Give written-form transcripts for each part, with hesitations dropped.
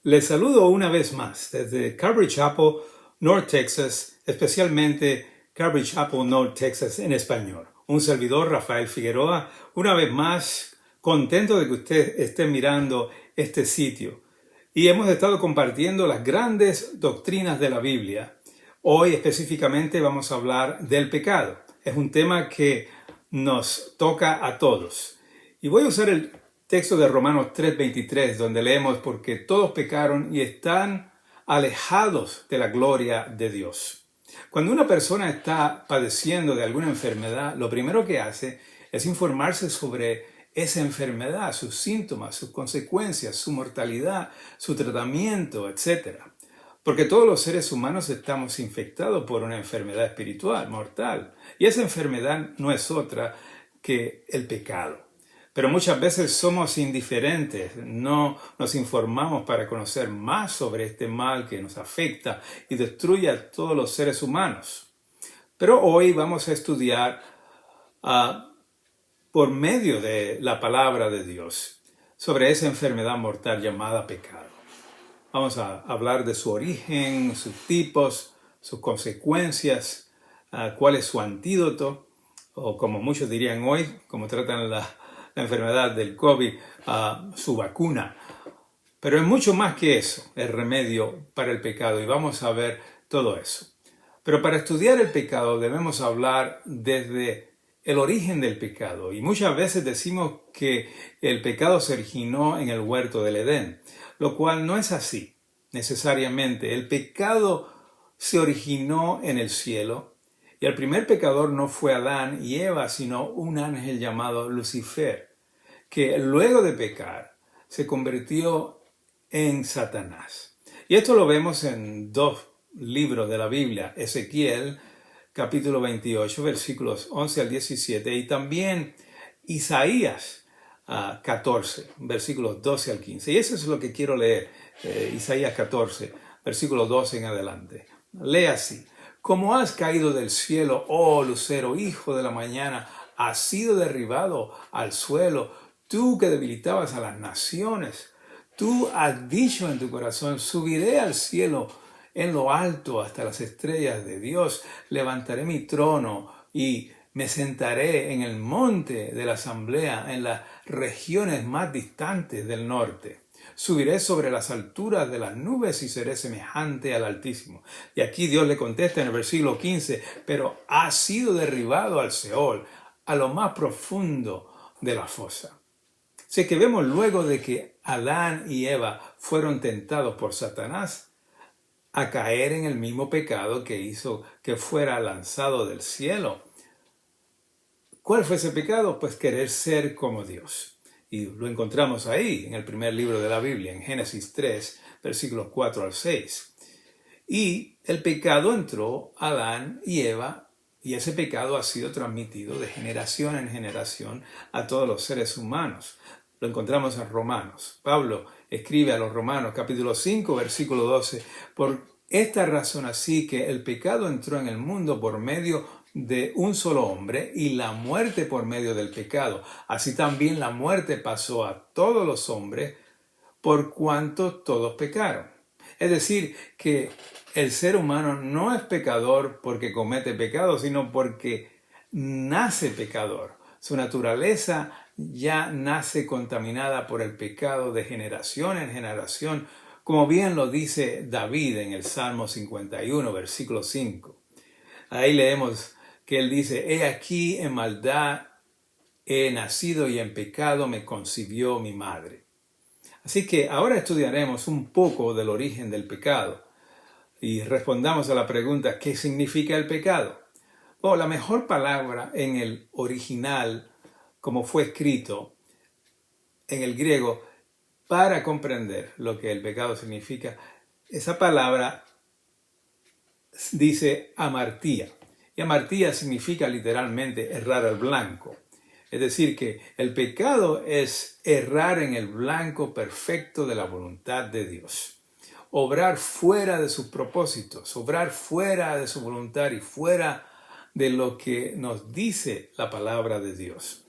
Les saludo una vez más desde Calvary Chapel, North Texas, especialmente Calvary Chapel, North Texas en español. Un servidor, Rafael Figueroa, una vez más contento de que usted esté mirando este sitio. Y hemos estado compartiendo las grandes doctrinas de la Biblia. Hoy específicamente vamos a hablar del pecado. Es un tema que nos toca a todos. Y voy a usar el texto de Romanos 3:23, donde leemos: porque todos pecaron y están alejados de la gloria de Dios. Cuando una persona está padeciendo de alguna enfermedad, lo primero que hace es informarse sobre esa enfermedad, sus síntomas, sus consecuencias, su mortalidad, su tratamiento, etc. Porque todos los seres humanos estamos infectados por una enfermedad espiritual, mortal. Y esa enfermedad no es otra que el pecado. Pero muchas veces somos indiferentes, no nos informamos para conocer más sobre este mal que nos afecta y destruye a todos los seres humanos. Pero hoy vamos a estudiar por medio de la palabra de Dios sobre esa enfermedad mortal llamada pecado. Vamos a hablar de su origen, sus tipos, sus consecuencias, cuál es su antídoto, o como muchos dirían hoy, como tratan la enfermedad del COVID, su vacuna. Pero es mucho más que eso, el remedio para el pecado, y vamos a ver todo eso. Pero para estudiar el pecado debemos hablar desde el origen del pecado. Y muchas veces decimos que el pecado se originó en el huerto del Edén, lo cual no es así necesariamente. El pecado se originó en el cielo, y el primer pecador no fue Adán y Eva, sino un ángel llamado Lucifer, que luego de pecar se convirtió en Satanás. Y esto lo vemos en dos libros de la Biblia: Ezequiel capítulo 28 versículos 11 al 17, y también Isaías 14 versículos 12 al 15. Y eso es lo que quiero leer, Isaías 14 versículos 12 en adelante. Lee así: como has caído del cielo, oh lucero, hijo de la mañana, has sido derribado al suelo, tú que debilitabas a las naciones. Tú has dicho en tu corazón: subiré al cielo, en lo alto, hasta las estrellas de Dios. Levantaré mi trono y me sentaré en el monte de la asamblea, en las regiones más distantes del norte. Subiré sobre las alturas de las nubes y seré semejante al Altísimo. Y aquí Dios le contesta en el versículo 15: pero has sido derribado al Seol, a lo más profundo de la fosa. Así que vemos, luego de que Adán y Eva fueron tentados por Satanás a caer en el mismo pecado que hizo que fuera lanzado del cielo. ¿Cuál fue ese pecado? Pues querer ser como Dios. Y lo encontramos ahí, en el primer libro de la Biblia, en Génesis 3, versículos 4 al 6. Y el pecado entró a Adán y Eva, y ese pecado ha sido transmitido de generación en generación a todos los seres humanos. Lo encontramos en Romanos. Pablo escribe a los Romanos, capítulo 5, versículo 12: por esta razón así que el pecado entró en el mundo por medio de un solo hombre, y la muerte por medio del pecado. Así también la muerte pasó a todos los hombres, por cuanto todos pecaron. Es decir, que el ser humano no es pecador porque comete pecado, sino porque nace pecador. Su naturaleza ya nace contaminada por el pecado de generación en generación, como bien lo dice David en el Salmo 51, versículo 5. Ahí leemos que él dice: he aquí, en maldad he nacido y en pecado me concibió mi madre. Así que ahora estudiaremos un poco del origen del pecado y respondamos a la pregunta: ¿qué significa el pecado? Bueno, la mejor palabra en el original, como fue escrito en el griego, para comprender lo que el pecado significa, esa palabra dice amartía. Y amartía significa literalmente errar al blanco. Es decir, que el pecado es errar en el blanco perfecto de la voluntad de Dios. Obrar fuera de sus propósitos, obrar fuera de su voluntad y fuera de lo que nos dice la palabra de Dios.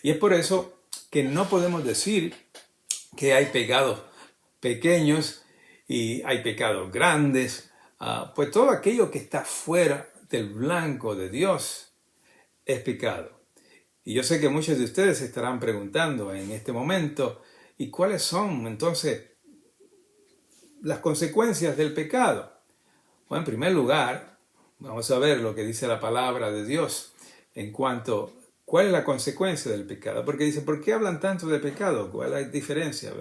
Y es por eso que no podemos decir que hay pecados pequeños y hay pecados grandes. Pues todo aquello que está fuera del blanco de Dios es pecado. Y yo sé que muchos de ustedes se estarán preguntando en este momento, ¿y cuáles son entonces las consecuencias del pecado? Bueno, en primer lugar, vamos a ver lo que dice la palabra de Dios en cuanto a cuál es la consecuencia del pecado. Porque dice, ¿por qué hablan tanto de pecado? ¿Cuál es la diferencia?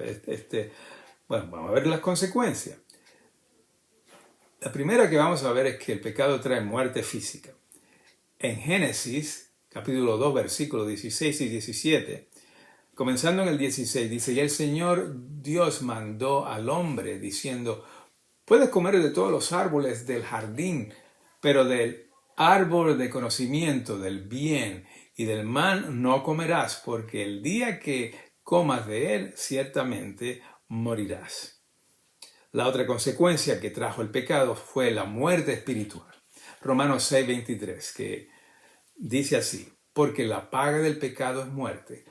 Bueno, vamos a ver las consecuencias. La primera que vamos a ver es que el pecado trae muerte física. En Génesis, capítulo 2, versículos 16 y 17, comenzando en el 16, dice, y el Señor Dios mandó al hombre diciendo, puedes comer de todos los árboles del jardín, pero del árbol de conocimiento del bien y del mal no comerás, porque el día que comas de él, ciertamente morirás. La otra consecuencia que trajo el pecado fue la muerte espiritual. Romanos 6, 23, que dice así, porque la paga del pecado es muerte,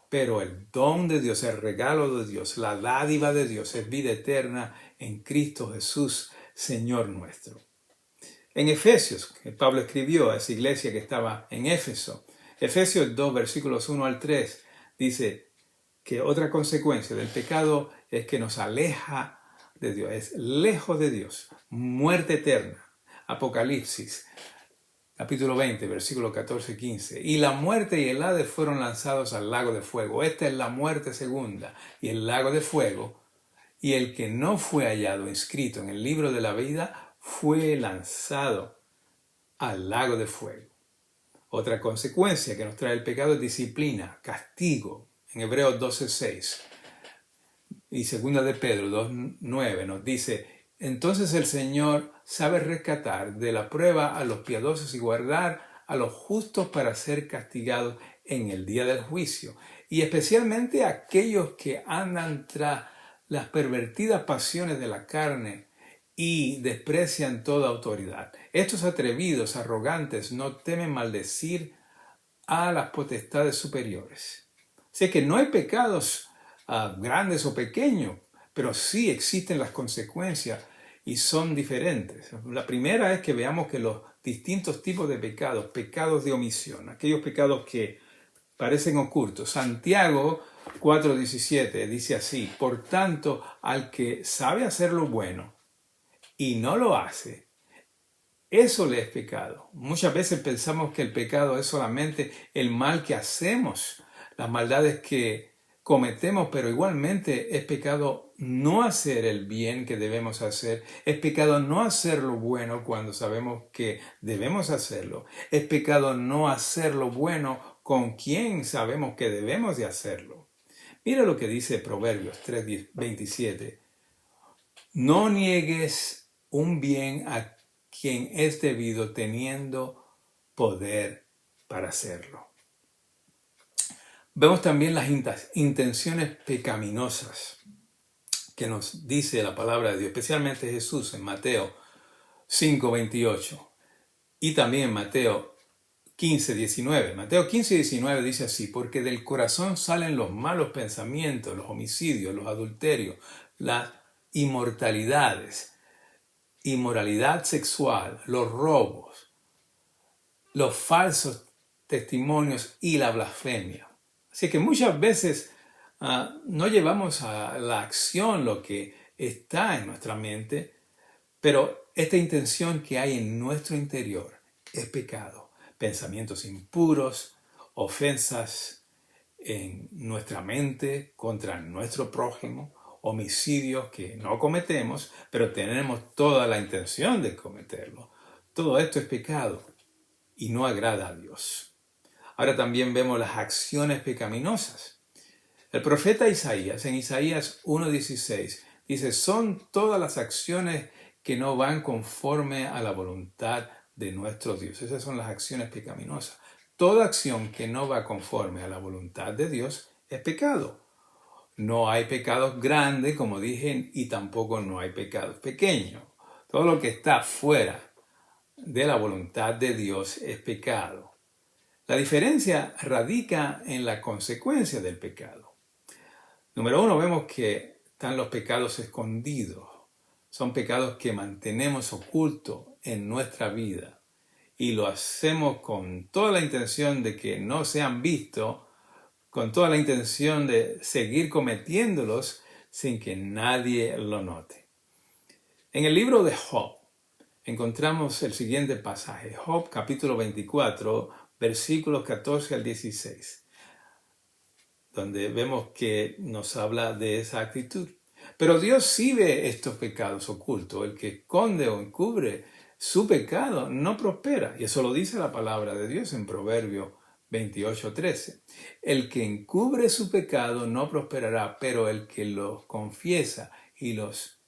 pero el don de Dios, el regalo de Dios, la dádiva de Dios es vida eterna en Cristo Jesús, Señor nuestro. En Efesios, que Pablo escribió a esa iglesia que estaba en Éfeso, Efesios 2, versículos 1 al 3, dice que otra consecuencia del pecado es que nos aleja de Dios, es lejos de Dios, muerte eterna. Apocalipsis, capítulo 20, versículo 14 y 15. Y la muerte y el Hades fueron lanzados al lago de fuego. Esta es la muerte segunda y el lago de fuego. Y el que no fue hallado inscrito en el libro de la vida fue lanzado al lago de fuego. Otra consecuencia que nos trae el pecado es disciplina, castigo. En Hebreos 12:6 y segunda de Pedro 2:9 nos dice, entonces el Señor sabe rescatar de la prueba a los piadosos y guardar a los justos para ser castigados en el día del juicio, y especialmente a aquellos que andan tras las pervertidas pasiones de la carne y desprecian toda autoridad. Estos atrevidos, arrogantes, no temen maldecir a las potestades superiores. Así que no hay pecados grandes o pequeños, pero sí existen las consecuencias y son diferentes. La primera es que veamos que los distintos tipos de pecados, pecados de omisión, aquellos pecados que parecen ocultos. Santiago 4:17 dice así, por tanto, al que sabe hacer lo bueno y no lo hace, eso le es pecado. Muchas veces pensamos que el pecado es solamente el mal que hacemos, las maldades que cometemos, pero igualmente es pecado no hacer el bien que debemos hacer, es pecado no hacer lo bueno cuando sabemos que debemos hacerlo, es pecado no hacer lo bueno con quien sabemos que debemos de hacerlo. Mira lo que dice Proverbios 3:27. No niegues un bien a quien es debido teniendo poder para hacerlo. Vemos también las intenciones pecaminosas que nos dice la palabra de Dios, especialmente Jesús en Mateo 5:28 y también en Mateo 15:19. Mateo 15:19 dice así, porque del corazón salen los malos pensamientos, los homicidios, los adulterios, las inmortalidades, inmoralidad sexual, los robos, los falsos testimonios y la blasfemia. Así que muchas veces no llevamos a la acción lo que está en nuestra mente, pero esta intención que hay en nuestro interior es pecado. Pensamientos impuros, ofensas en nuestra mente contra nuestro prójimo, homicidios que no cometemos, pero tenemos toda la intención de cometerlo. Todo esto es pecado y no agrada a Dios. Ahora también vemos las acciones pecaminosas. El profeta Isaías, en Isaías 1:16, dice, son todas las acciones que no van conforme a la voluntad de nuestro Dios. Esas son las acciones pecaminosas. Toda acción que no va conforme a la voluntad de Dios es pecado. No hay pecados grandes, como dije, y tampoco no hay pecados pequeños. Todo lo que está fuera de la voluntad de Dios es pecado. La diferencia radica en la consecuencia del pecado. Número uno, vemos que están los pecados escondidos. Son pecados que mantenemos ocultos en nuestra vida y lo hacemos con toda la intención de que no sean vistos, con toda la intención de seguir cometiéndolos sin que nadie lo note. En el libro de Job encontramos el siguiente pasaje, Job capítulo 24, versículos 14 al 16, donde vemos que nos habla de esa actitud. Pero Dios sí ve estos pecados ocultos. El que esconde o encubre su pecado no prospera. Y eso lo dice la palabra de Dios en Proverbios 28:13. El que encubre su pecado no prosperará, pero el que los confiesa y los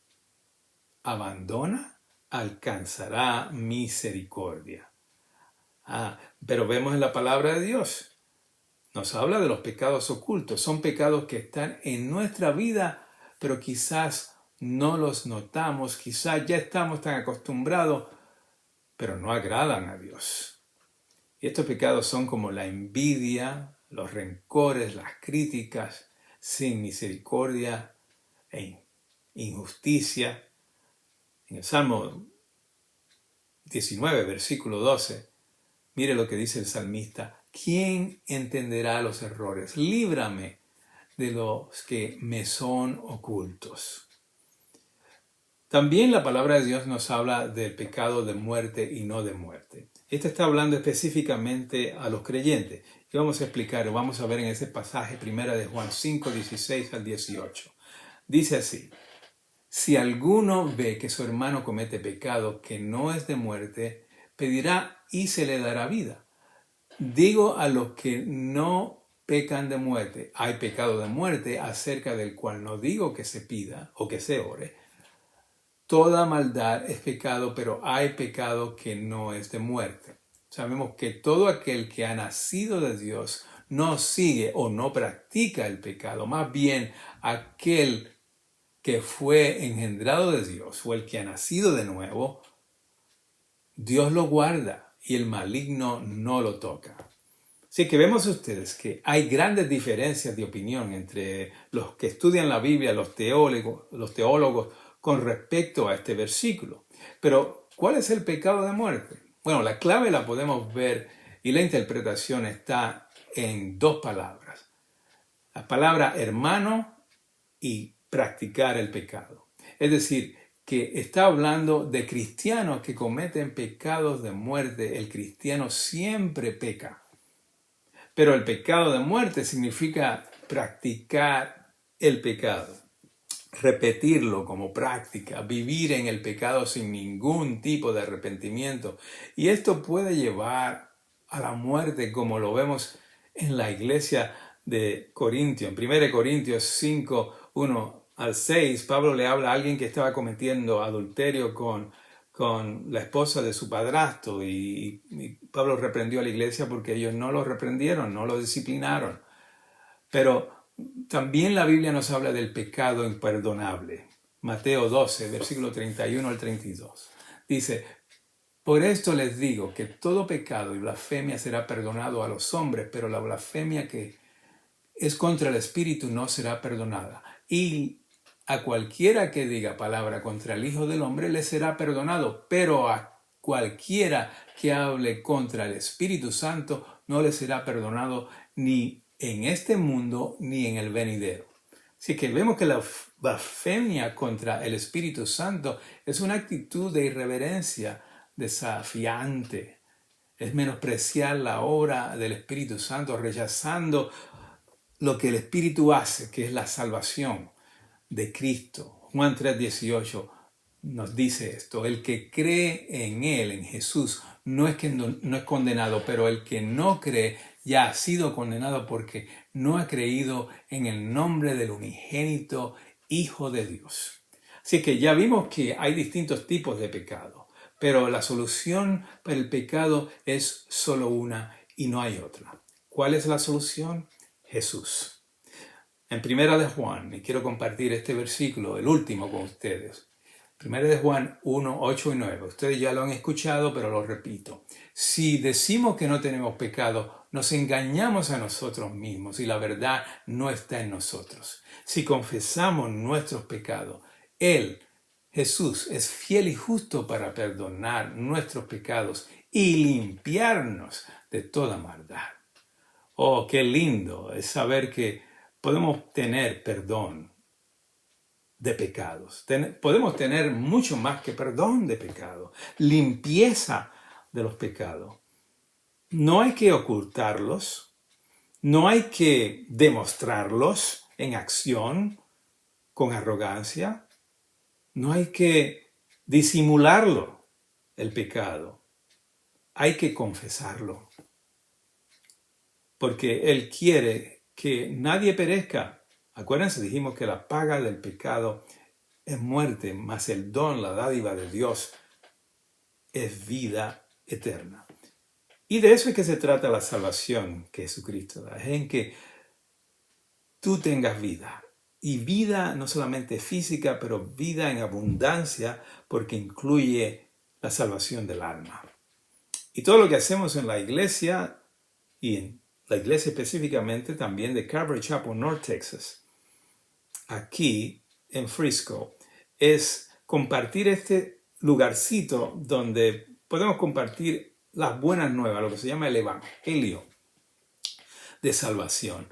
abandona alcanzará misericordia. Pero vemos en la palabra de Dios, nos habla de los pecados ocultos. Son pecados que están en nuestra vida, pero quizás no los notamos, quizás ya estamos tan acostumbrados, pero no agradan a Dios. Y estos pecados son como la envidia, los rencores, las críticas, sin misericordia e injusticia. En el Salmo 19, versículo 12, mire lo que dice el salmista: ¿quién entenderá los errores? Líbrame de los que me son ocultos. También la palabra de Dios nos habla del pecado de muerte y no de muerte. Este está hablando específicamente a los creyentes. Y vamos a explicar, vamos a ver en ese pasaje, 1 de Juan 5, 16 al 18. Dice así: si alguno ve que su hermano comete pecado que no es de muerte, pedirá y se le dará vida. Digo a los que no pecan de muerte, hay pecado de muerte acerca del cual no digo que se pida o que se ore. Toda maldad es pecado, pero hay pecado que no es de muerte. Sabemos que todo aquel que ha nacido de Dios no sigue o no practica el pecado, más bien aquel que fue engendrado de Dios o el que ha nacido de nuevo, Dios lo guarda y el maligno no lo toca. Así que vemos ustedes que hay grandes diferencias de opinión entre los que estudian la Biblia, los teólogos, con respecto a este versículo. Pero, ¿cuál es el pecado de muerte? Bueno, la clave la podemos ver y la interpretación está en dos palabras. La palabra hermano y practicar el pecado. Es decir, que está hablando de cristianos que cometen pecados de muerte. El cristiano siempre peca. Pero el pecado de muerte significa practicar el pecado, repetirlo como práctica, vivir en el pecado sin ningún tipo de arrepentimiento. Y esto puede llevar a la muerte, como lo vemos en la iglesia de Corintios. En 1 Corintios 5, 1 al 6, Pablo le habla a alguien que estaba cometiendo adulterio con la esposa de su padrastro y Pablo reprendió a la iglesia porque ellos no lo reprendieron, no lo disciplinaron. Pero también la Biblia nos habla del pecado imperdonable. Mateo 12, versículo 31 al 32. Dice: por esto les digo que todo pecado y blasfemia será perdonado a los hombres, pero la blasfemia que es contra el Espíritu no será perdonada. Y a cualquiera que diga palabra contra el Hijo del Hombre le será perdonado, pero a cualquiera que hable contra el Espíritu Santo no le será perdonado ni en este mundo ni en el venidero. Así que vemos que la blasfemia contra el Espíritu Santo es una actitud de irreverencia desafiante. Es menospreciar la obra del Espíritu Santo, rechazando lo que el Espíritu hace, que es la salvación de Cristo. Juan 3:18 nos dice esto: el que cree en Él, en Jesús, no es condenado, pero el que no cree ya ha sido condenado porque no ha creído en el nombre del unigénito Hijo de Dios. Así que ya vimos que hay distintos tipos de pecado, pero la solución para el pecado es solo una y no hay otra. ¿Cuál es la solución? Jesús. En 1 de Juan, y quiero compartir este versículo, el último con ustedes. 1 de Juan 1, 8 y 9. Ustedes ya lo han escuchado, pero lo repito. Si decimos que no tenemos pecado, nos engañamos a nosotros mismos y la verdad no está en nosotros. Si confesamos nuestros pecados, Él, Jesús, es fiel y justo para perdonar nuestros pecados y limpiarnos de toda maldad. Oh, qué lindo es saber que podemos tener perdón de pecados. Podemos tener mucho más que perdón de pecados, limpieza de los pecados. No hay que ocultarlos, no hay que demostrarlos en acción con arrogancia, no hay que disimularlo, el pecado. Hay que confesarlo, porque Él quiere que nadie perezca. Acuérdense, dijimos que la paga del pecado es muerte, mas el don, la dádiva de Dios, es vida eterna. Y de eso es que se trata la salvación que Jesucristo da, es en que tú tengas vida. Y vida no solamente física, pero vida en abundancia, porque incluye la salvación del alma. Y todo lo que hacemos en la iglesia, y en la iglesia específicamente también de Calvary Chapel, North Texas, aquí en Frisco, es compartir este lugarcito donde podemos compartir las buenas nuevas, lo que se llama el evangelio de salvación.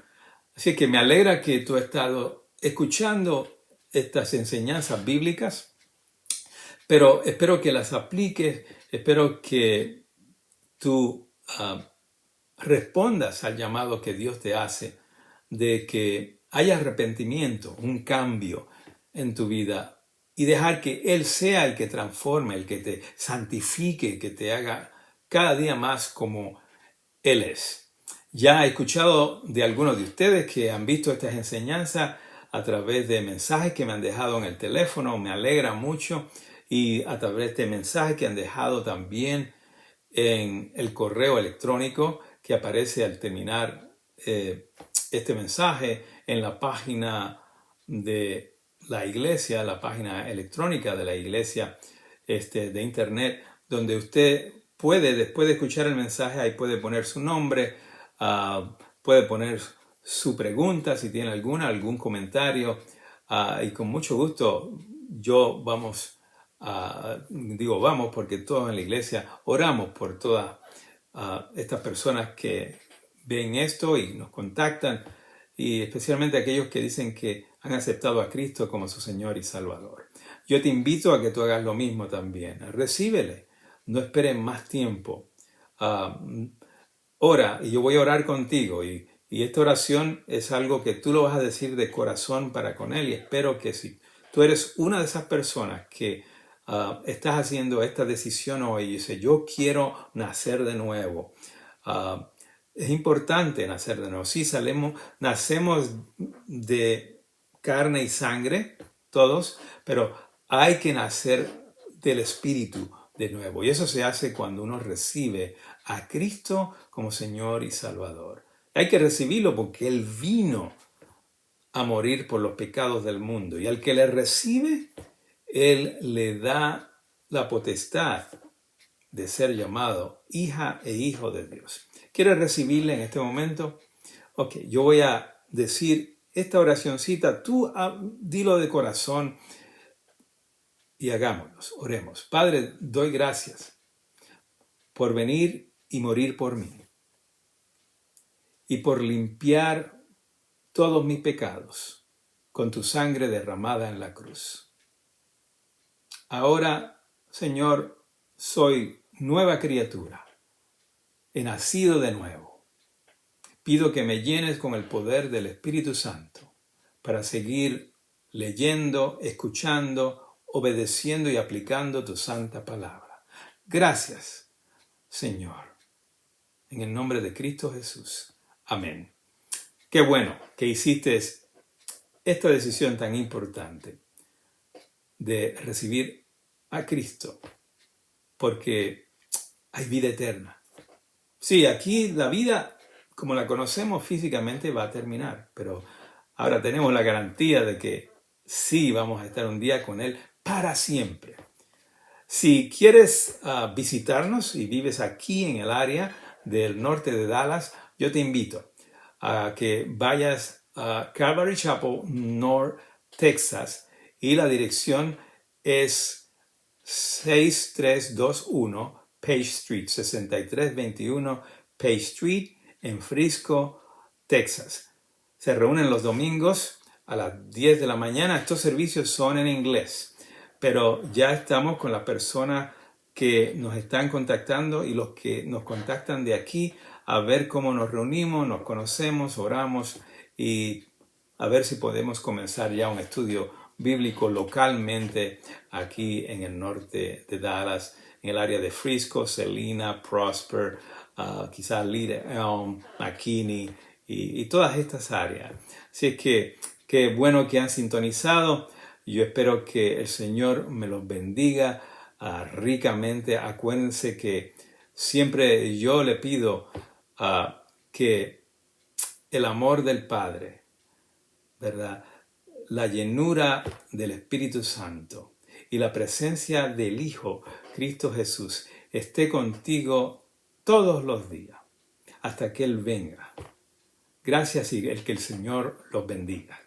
Así que me alegra que tú has estado escuchando estas enseñanzas bíblicas, pero espero que las apliques, espero que tú respondas al llamado que Dios te hace de que haya arrepentimiento, un cambio en tu vida y dejar que Él sea el que transforme, el que te santifique, que te haga cada día más como Él es. Ya he escuchado de algunos de ustedes que han visto estas enseñanzas a través de mensajes que me han dejado en el teléfono, me alegra mucho, y a través de mensajes que han dejado también en el correo electrónico que aparece al terminar este mensaje en la página de la iglesia, la página electrónica de la iglesia de internet, donde usted puede, después de escuchar el mensaje, ahí puede poner su nombre, puede poner su pregunta, si tiene algún comentario, y con mucho gusto vamos porque todos en la iglesia oramos por todas estas personas que ven esto y nos contactan, y especialmente aquellos que dicen que han aceptado a Cristo como su Señor y Salvador. Yo te invito a que tú hagas lo mismo también. Recíbele, no esperes más tiempo. Ora, y yo voy a orar contigo, y esta oración es algo que tú lo vas a decir de corazón para con Él, y espero que si tú eres una de esas personas que estás haciendo esta decisión hoy y dices, yo quiero nacer de nuevo. Es importante nacer de nuevo. Sí, nacemos de carne y sangre, todos, pero hay que nacer del Espíritu de nuevo. Y eso se hace cuando uno recibe a Cristo como Señor y Salvador. Hay que recibirlo porque Él vino a morir por los pecados del mundo. Y al que le recibe, Él le da la potestad de ser llamado hija e hijo de Dios. ¿Quieres recibirle en este momento? Ok, yo voy a decir esta oracioncita, tú dilo de corazón y hagámonos, oremos. Padre, doy gracias por venir y morir por mí y por limpiar todos mis pecados con tu sangre derramada en la cruz. Ahora, Señor, soy nueva criatura, he nacido de nuevo. Pido que me llenes con el poder del Espíritu Santo para seguir leyendo, escuchando, obedeciendo y aplicando tu santa palabra. Gracias, Señor. En el nombre de Cristo Jesús. Amén. Qué bueno que hiciste esta decisión tan importante de recibir a Cristo, porque hay vida eterna. Sí, aquí la vida como la conocemos físicamente va a terminar, pero ahora tenemos la garantía de que sí vamos a estar un día con Él para siempre. Si quieres visitarnos y vives aquí en el área del norte de Dallas, yo te invito a que vayas a Calvary Chapel, North Texas, y la dirección es 6321 Page Street, 6321 Page Street, en Frisco, Texas. Se reúnen los domingos a las 10 de la mañana. Estos servicios son en inglés, pero ya estamos con las personas que nos están contactando y los que nos contactan de aquí a ver cómo nos reunimos, nos conocemos, oramos y a ver si podemos comenzar ya un estudio bíblico localmente aquí en el norte de Dallas, en el área de Frisco, Celina, Prosper, quizás Little Elm, McKinney y todas estas áreas. Así es que qué bueno que han sintonizado. Yo espero que el Señor me los bendiga ricamente. Acuérdense que siempre yo le pido que el amor del Padre, ¿verdad?, la llenura del Espíritu Santo y la presencia del Hijo, Cristo Jesús, esté contigo todos los días hasta que Él venga. Gracias y que el Señor los bendiga.